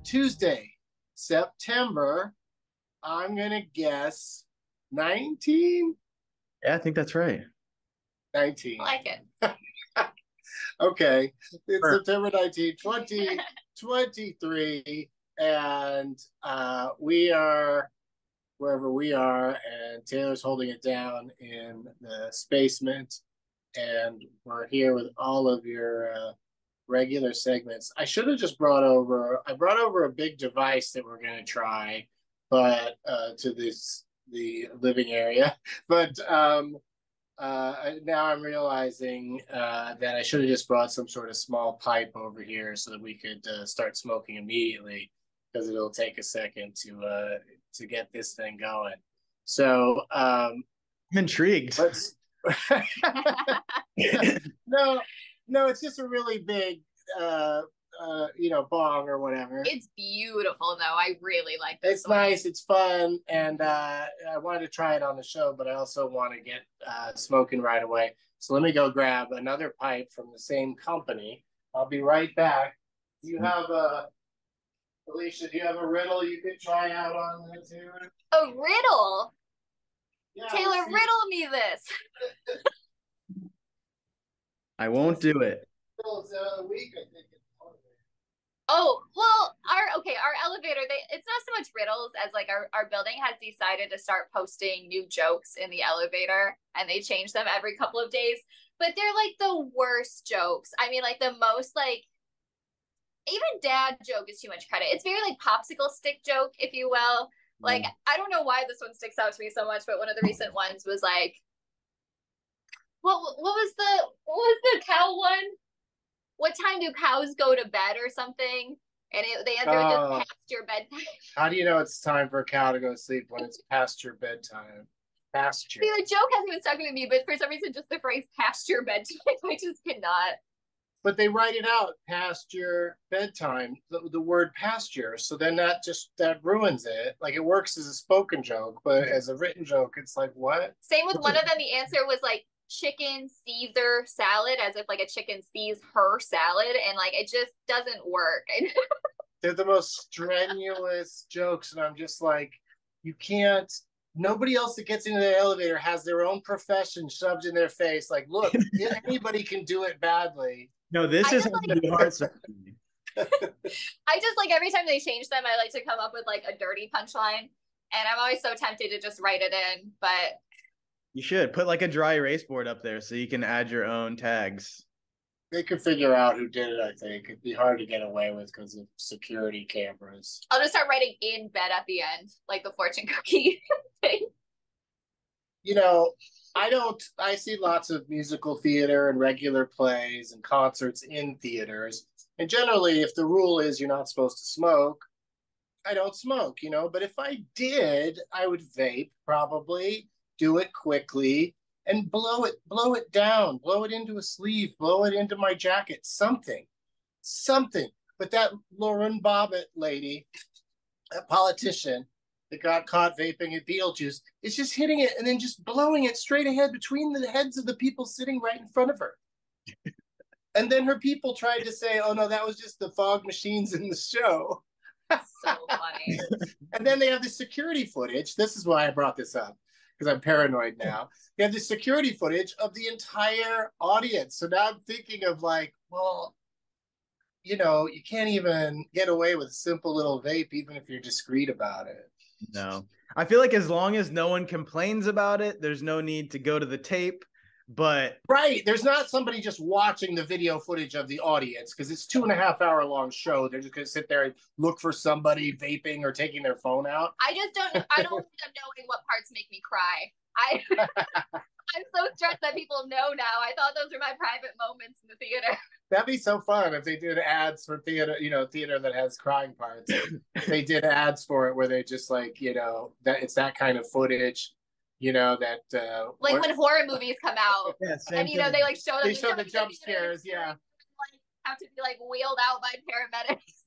Tuesday, September, I'm going to guess 19? Yeah, I think that's right. 19. I like it. Okay. It's Sure. September 19th, 2023. And we are wherever we are, and Taylor's holding it down in the basement. And we're here with all of your regular segments. I should have just brought over a big device that we're going to try, but to the living area. But now I'm realizing that I should have just brought some sort of small pipe over here so that we could start smoking immediately, because it'll take a second to get this thing going. So I'm intrigued. let's no, it's just a really big bong or whatever. It's beautiful, though. I really like this. It's nice, it's fun, and I wanted to try it on the show, but I also want to get smoking right away. So let me go grab another pipe from the same company. I'll be right back. Do you have Alicia, do you have a riddle you could try out on this here? A riddle? Yeah, Taylor, riddle me this. I won't do it. A week, I think. Oh, well, our elevator, it's not so much riddles as like our building has decided to start posting new jokes in the elevator, and they change them every couple of days. But they're like the worst jokes. I mean, like the most like, even dad joke is too much credit. It's very like popsicle stick joke, if you will. Like, I don't know why this one sticks out to me so much, but one of the recent ones was like, what was the cow one? What time do cows go to bed or something? And they answer just past your bedtime. How do you know it's time for a cow to go to sleep when it's past your bedtime? Pasture. See, the joke hasn't been stuck with me, but for some reason, just the phrase past your bedtime, I just cannot. But they write it out past your bedtime, the word pasture. So then that ruins it. Like, it works as a spoken joke, but as a written joke, it's like, what? Same with one of them. The answer was like chicken Caesar salad, as if like a chicken sees her salad, and like it just doesn't work. They're the most strenuous jokes, and I'm just like, you can't. Nobody else that gets into the elevator has their own profession shoved in their face. Like, look, anybody can do it badly. No, this is like, hard. I just like every time they change them, I like to come up with like a dirty punchline, and I'm always so tempted to just write it in, but you should put like a dry erase board up there so you can add your own tags. They could figure out who did it, I think. It'd be hard to get away with because of security cameras. I'll just start writing in bed at the end, like the fortune cookie thing. I see lots of musical theater and regular plays and concerts in theaters. And generally, if the rule is you're not supposed to smoke, I don't smoke, But if I did, I would vape, probably, do it quickly, and blow it down, blow it into a sleeve, blow it into my jacket, something. But that Lauren Bobbitt lady, that politician that got caught vaping at Beetlejuice, is just hitting it and then just blowing it straight ahead between the heads of the people sitting right in front of her. And then her people tried to say, oh no, that was just the fog machines in the show. So funny. And then they have the security footage. This is why I brought this up, because I'm paranoid now. They have the security footage of the entire audience. So now I'm thinking of like, well, you can't even get away with a simple little vape, even if you're discreet about it. No. I feel like as long as no one complains about it, there's no need to go to the tape. But right, there's not somebody just watching the video footage of the audience, because it's 2.5 hour long show. They're just gonna sit there and look for somebody vaping or taking their phone out. I don't end up knowing what parts make me cry. I'm so stressed that people know now. I thought those were my private moments in the theater. That'd be so fun if they did ads for theater, theater that has crying parts. They did ads for it where they just like, that it's that kind of footage. That like when horror movies come out, yeah, and they like show them. They show the jump scares, yeah. Like, have to be like wheeled out by paramedics.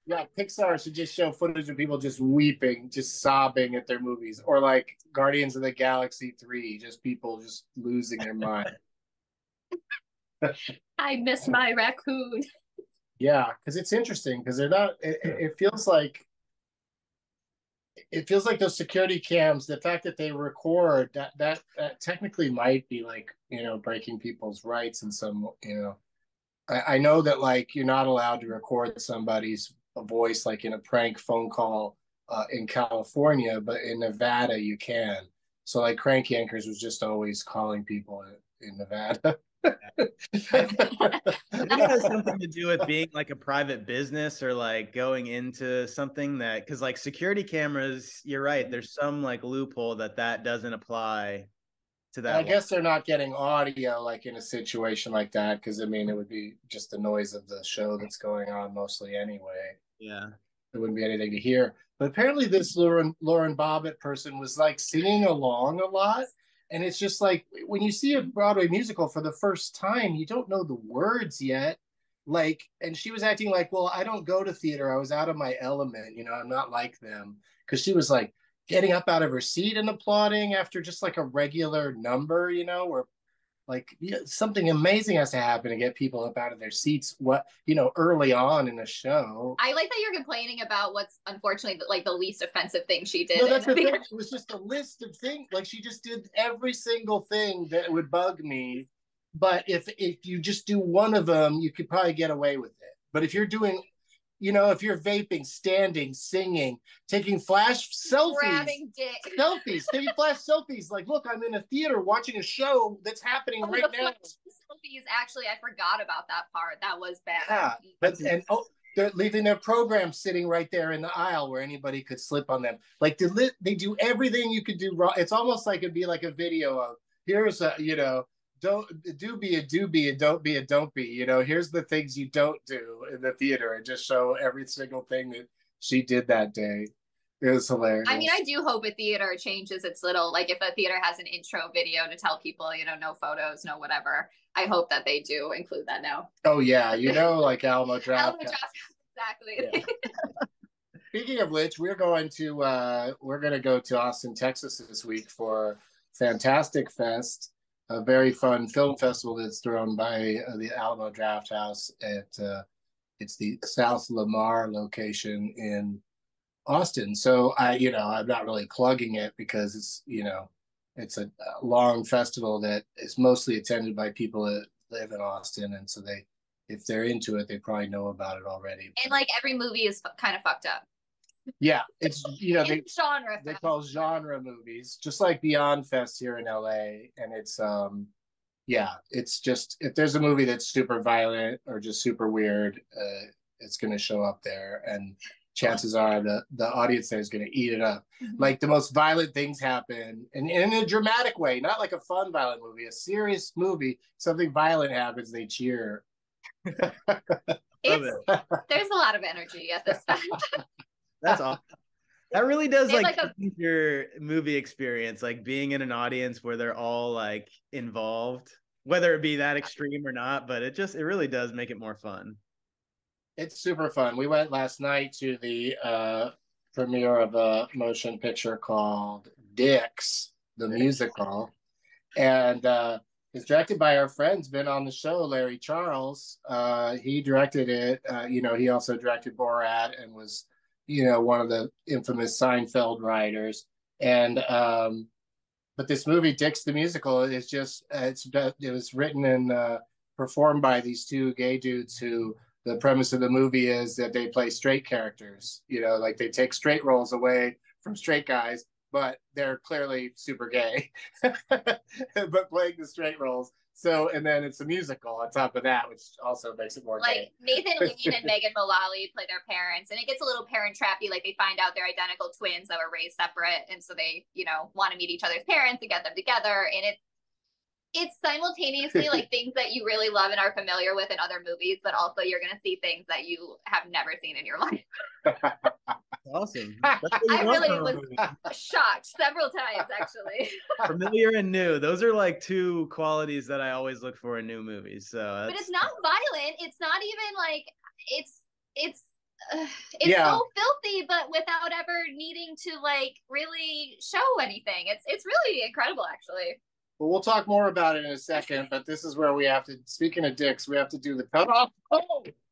Yeah, Pixar should just show footage of people just weeping, just sobbing at their movies, or like Guardians of the Galaxy 3, just people just losing their mind. I miss my raccoon. Yeah, because it's interesting because they're not. It feels like those security cams. The fact that they record that technically might be like breaking people's rights in some. I know that like you're not allowed to record somebody's voice like in a prank phone call in California, but in Nevada you can. So like Crank Yankers was just always calling people in Nevada. I think it has something to do with being like a private business or like going into something that, because like security cameras, you're right, there's some like loophole that doesn't apply to that. I guess they're not getting audio like in a situation like that because I mean it would be just the noise of the show that's going on mostly anyway. Yeah. There wouldn't be anything to hear. But apparently this Lauren Bobbitt person was like singing along a lot. And it's just like when you see a Broadway musical for the first time, you don't know the words yet. Like, and she was acting like, well, I don't go to theater. I was out of my element. I'm not like them. Because she was like getting up out of her seat and applauding after just like a regular number, where like something amazing has to happen to get people up out of their seats early on in a show. I like that you're complaining about what's unfortunately like the least offensive thing she did. No, that's the thing. It was just a list of things. Like she just did every single thing that would bug me. But if you just do one of them, you could probably get away with it. But if you're doing if you're vaping, standing, singing, taking flash selfies, grabbing dick, taking flash selfies, like, look, I'm in a theater watching a show that's happening right now. Selfies, actually, I forgot about that part. That was bad. Yeah, they're leaving their program sitting right there in the aisle where anybody could slip on them. Like they do everything you could do wrong. It's almost like it'd be like a video of here's a don't do be a do be and don't be a don't be. Here's the things you don't do in the theater and just show every single thing that she did that day. It was hilarious. I mean, I do hope a theater changes its little, like if a theater has an intro video to tell people, no photos, no whatever. I hope that they do include that now. Oh yeah, like Alamo Draft. Exactly. Yeah. Speaking of which, we're going to go to Austin, Texas this week for Fantastic Fest, a very fun film festival that's thrown by the Alamo Draft House it's the South Lamar location in Austin. So I'm not really plugging it because it's a long festival that is mostly attended by people that live in Austin, and so if they're into it, they probably know about it already. And like every movie is kind of fucked up. Yeah, it's it's genre. They call genre movies, just like Beyond Fest here in LA, and it's it's just if there's a movie that's super violent or just super weird, it's going to show up there, and chances are the audience there is going to eat it up. Mm-hmm. Like the most violent things happen, and in a dramatic way, not like a fun violent movie, a serious movie. Something violent happens, they cheer. There's a lot of energy at this time. That's awesome. That really does change your movie experience, like being in an audience where they're all like involved, whether it be that extreme or not, but it really does make it more fun. It's super fun. We went last night to the premiere of a motion picture called Dicks, the musical. And it's directed by our friend's been on the show, Larry Charles. He directed it. He also directed Borat and was one of the infamous Seinfeld writers. And but this movie, Dicks the Musical, is just it was written and performed by these two gay dudes who the premise of the movie is that they play straight characters. Like they take straight roles away from straight guys, but they're clearly super gay, but playing the straight roles. So, and then it's a musical on top of that, which also makes it more like gay. Nathan Lane and Megan Mullally play their parents, and it gets a little parent trappy. Like they find out they're identical twins that were raised separate, and so they, want to meet each other's parents and get them together. And it's simultaneously like things that you really love and are familiar with in other movies, but also you're going to see things that you have never seen in your life. Awesome. I really was shocked several times, actually. Familiar and new. Those are like two qualities that I always look for in new movies. But it's not violent. It's not even like it's so filthy, but without ever needing to like really show anything. It's really incredible, actually. But we'll talk more about it in a second. But this is where we have to, speaking of dicks, we have to do the cutoff.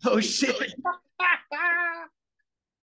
Oh shit.